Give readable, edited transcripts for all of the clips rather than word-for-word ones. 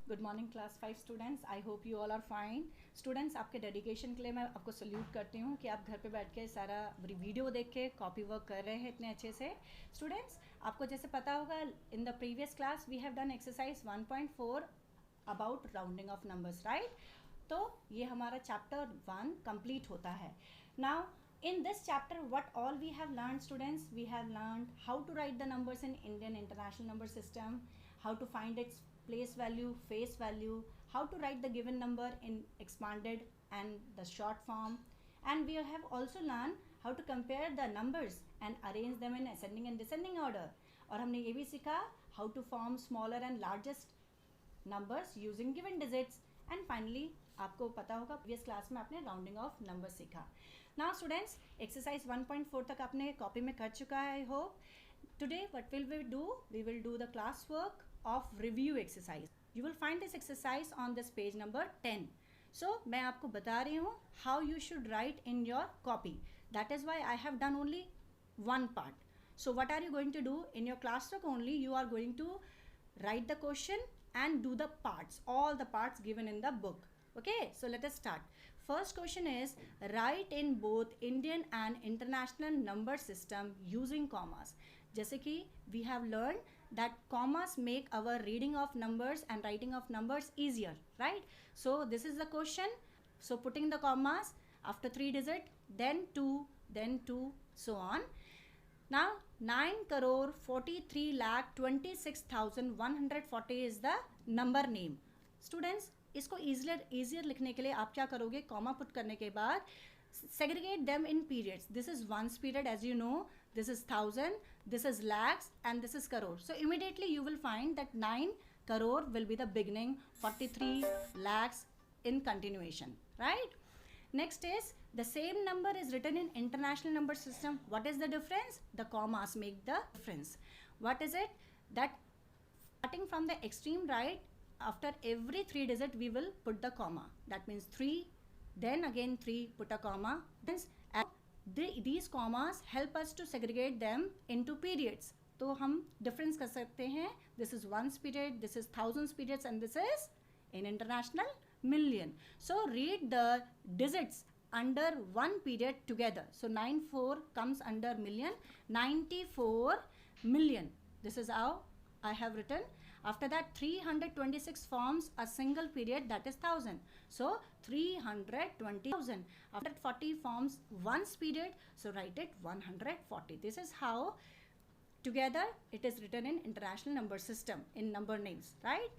Good morning class 5 students. I hope you all are fine. Students, आपके dedication के लिए मैं आपको सल्यूट करती हूँ कि आप घर पे बैठ के सारा वीडियो देख के कॉपी वर्क कर रहे हैं इतने अच्छे से। स्टूडेंट्स, आपको जैसे पता होगा in the previous class we have done exercise 1.4 about rounding off numbers, right. तो ये हमारा चैप्टर 1 कंप्लीट होता है। Now in this chapter what all we have learned, students, we have learned how to write the numbers in Indian International Number System, how to find its place value, face value, how to write the given number in expanded and the short form, and we have also learned how to compare the numbers and arrange them in ascending and descending order. और हमने ये भी सीखा how to form smaller and largest numbers using given digits, and finally आपको पता होगा previous class में आपने राउंडिंग ऑफ नंबर सीखा। नाउ स्टूडेंट्स, एक्सरसाइज 1.4 तक आपने कॉपी में कर चुका है। I hope today what will we do, we will do the class work of review exercise. You will find this exercise on this page number 10। So मैं आपको बता रही हूँ how you should write in your copy. That is why I have done only one part. So what are you going to do in your classwork? Only you are going to write the question and do the parts, all the parts given in the book. Okay, so let us start. First question is write in both Indian and international number system using commas. जैसे कि we have learned that commas make our reading of numbers and writing of numbers easier, right? So this is the question. So putting the commas after 3 digit, then 2, then 2, so on. Now 9 crore 43 lakh 26,140 is the number name. Students, इसको easier लिखने के लिए आप क्या करोगे? Comma put करने के बाद segregate them in periods. This is ones period, as you know. This is thousand, this is lakhs, and this is crore. So immediately you will find that 9 crore will be the beginning, 43 lakhs in continuation, right? Next is the same number is written in international number system. What is the difference? The commas make the difference. What is it? That starting from the extreme right, after every 3 digit we will put the comma. That means 3, then again 3, put a comma. These commas help us to segregate them into periods. तो हम difference कर सकते हैं. This is ones period, this is thousands periods, and this is in international million. So read the digits under one period together. So 94 comes under million, 94 million. This is how I have written. After that 326 forms a single period, that is 1000. So 320,000. After 40 forms ones period, so write it 140. This is how together it is written in international number system in number names, right?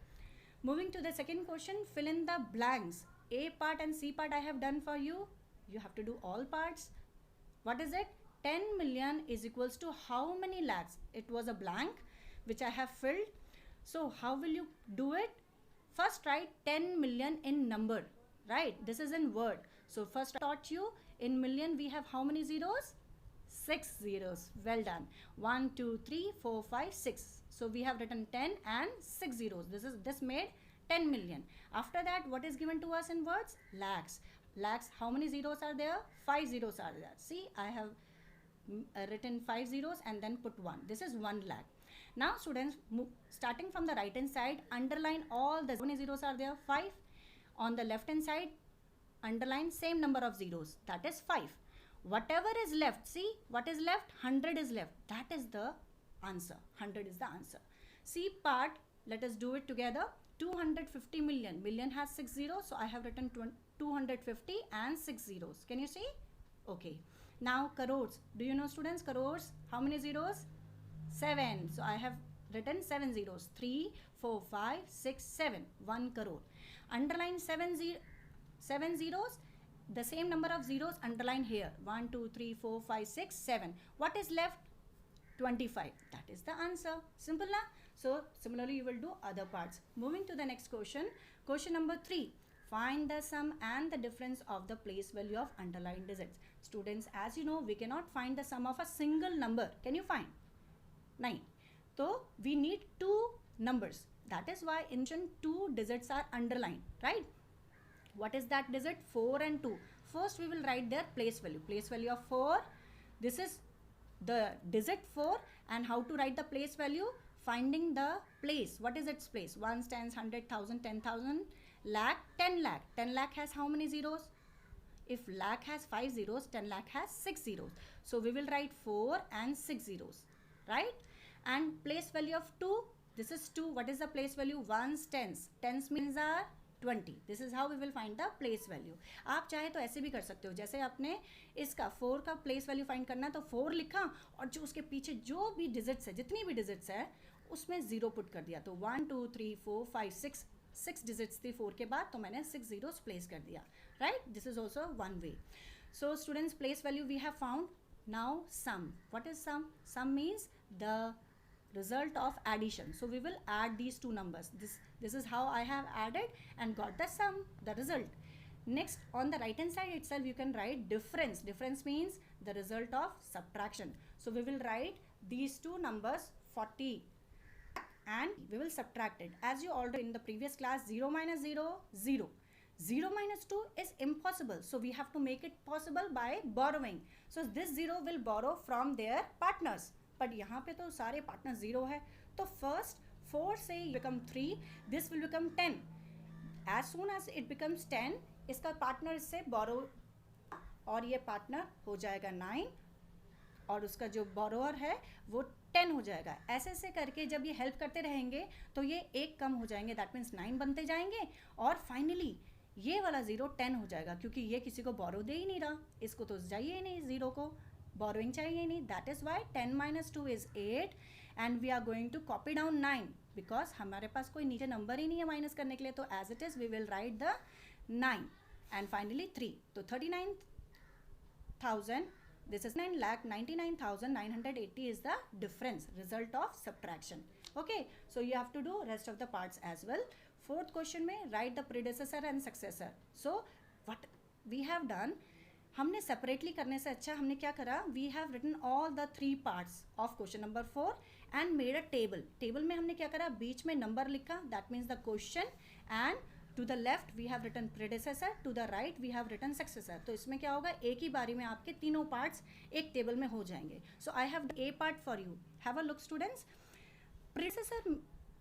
Moving to the second question, fill in the blanks. A part and C part I have done for you. You have to do all parts. What is it? 10 million is equals to how many lakhs? It was a blank which I have filled. So how will you do it? First write 10 million in number, right? This is in word. So first I taught you in million we have how many zeros? 6 zeros. Well done. 1, 2, 3, 4, 5, 6. So we have written 10 and 6 zeros. This made 10 million. After that, what is given to us in words? Lakhs. Lakhs, how many zeros are there? 5 zeros are there. See, I have written 5 zeros and then put 1. This is 1 lakh. Now students, starting from the right hand side, underline all the, how many zeros are there? 5. On the left hand side, underline same number of zeros, that is 5. Whatever is left, see what is left? 100 is left. That is the answer. 100 is the answer. C part, let us do it together. 250 million. Million has 6 zeros, so I have written 250 and 6 zeros. Can you see? Okay. Now crores. Do you know, students, crores? How many zeros? 7. So I have written 7 zeros. 3, 4, 5, 6, 7. 1 crore. Underline 7 zeros. The same number of zeros underline here. 1, 2, 3, 4, 5, 6, 7. What is left? 25. That is the answer. Simple na? So similarly you will do other parts. Moving to the next question. Question number 3. Find the sum and the difference of the place value of underlined digits. Students, as you know, we cannot find the sum of a single number. Can you find? 9. So we need 2 numbers. That is why in 2 digits are underlined, right? What is that digit? 4 and 2. First we will write their place value. Place value of 4. This is the digit 4, and how to write the place value? finding the place. What is its place? Ones, tens, 100,000, 10,000, lakh, 10 lakh. 10 lakh has how many zeros? If lakh has 5 zeros, 10 lakh has 6 zeros. So we will write 4 and 6 zeros, right? And place value of 2, this is 2. What is the place value? Ones, tens. Tens means are 20. This is how we will find the place value. आप चाहे तो ऐसे भी कर सकते हो, जैसे आपने इसका 4 का place value find करना तो 4 लिखा और जो उसके पीछे जो भी digits है, जितनी भी digits है उसमें 0 पुट कर दिया. तो 1 2 3 4 5 6 digits थी 4 के बाद, तो मैंने 6 zeros place कर दिया, right? This is also one way. So students, place value we have found. Now sum. What is sum? Sum means the result of addition. So we will add these two numbers. This is how I have added and got the sum, the result. Next, on the right hand side itself you can write difference. Difference means the result of subtraction. So we will write these two numbers 40 and we will subtract it. As you already in the previous class, 0 minus 0, 0. 0 minus 2 is impossible. So we have to make it possible by borrowing. So this 0 will borrow from their partners. But यहाँ पे तो सारे partner 0 है, तो first 4 से become 3, this will become 10. As soon as it becomes 10, इसका partner इससे बोरो और ये पार्टनर हो जाएगा 9 और उसका जो बोरोअर है वो 10 हो जाएगा. ऐसे ऐसे करके जब ये हेल्प करते रहेंगे तो ये एक कम हो जाएंगे, दैट मीन्स 9 बनते जाएंगे और फाइनली ये वाला 0 10 हो जाएगा, क्योंकि ये किसी को बोरो दे ही नहीं रहा, इसको तो चाहिए ही नहीं, 0 को borrowing चाहिए नहीं. That is why 10 minus 2 is 8 and we are going to copy down 9 because हमारे पास कोई नीचे नंबर ही नहीं है माइनस करने के लिए, तो as it is we will write the 9 and finally 3. तो 39,000, this is 9,99,980 is the difference, result of subtraction. Okay, so you have to do rest of the parts as well. Fourth question में write the predecessor and successor. So what we have done, हमने separately करने से अच्छा हमने क्या करा, we have written all the 3 parts of question number 4 and made a table. Table में हमने क्या करा, बीच में नंबर लिखा, that means the question, and to the left we have written predecessor, to the right we have written successor. तो इसमें क्या होगा, एक ही बारी में आपके तीनों पार्ट्स एक टेबल में हो जाएंगे. So I have a part for you, have a look students. Predecessor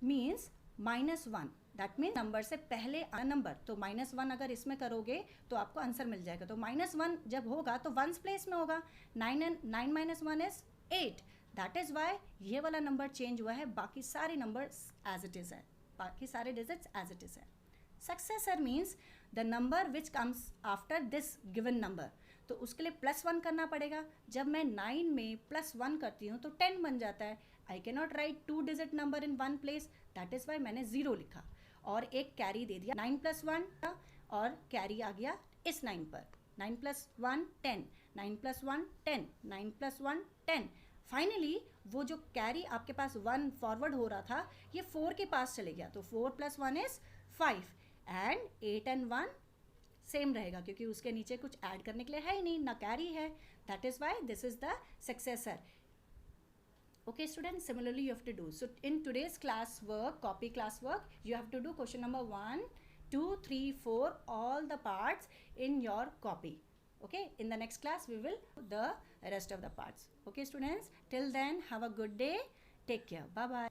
means -1, that means number से पहले आना नंबर. तो -1 अगर इसमें करोगे तो आपको आंसर मिल जाएगा. तो -1 जब होगा तो वंस प्लेस में होगा. 9 minus 1 is 8. That is why ये वाला नंबर चेंज हुआ है, बाकी सारे नंबर एज इट इज़ है, बाकी सारे डिजिट्स एज इट इज़ है. Successor means the number which comes after this given number. तो उसके लिए +1 करना पड़ेगा. जब मैं 9 में +1 करती हूँ तो 10 बन जाता है. I can not right 2 digit number in one place, that is why मैंने 0 लिखा और एक कैरी दे दिया 9 + 1 और कैरी आ गया इस 9 पर. 9 + 1 10, 9 + 1 10, 9 + 1 10. फाइनली वो जो कैरी आपके पास 1 फॉरवर्ड हो रहा था ये 4 के पास चले गया. तो 4 + 1 is 5 एंड 8 and 1 सेम रहेगा, क्योंकि उसके नीचे कुछ ऐड करने के लिए है ही नहीं, ना कैरी है. That is why this is the successor. Okay students, similarly you have to do. So in today's class work, copy class work, you have to do question number 1, 2, 3, 4, all the parts in your copy. Okay, in the next class we will do the rest of the parts. Okay students, till then have a good day, take care, bye bye.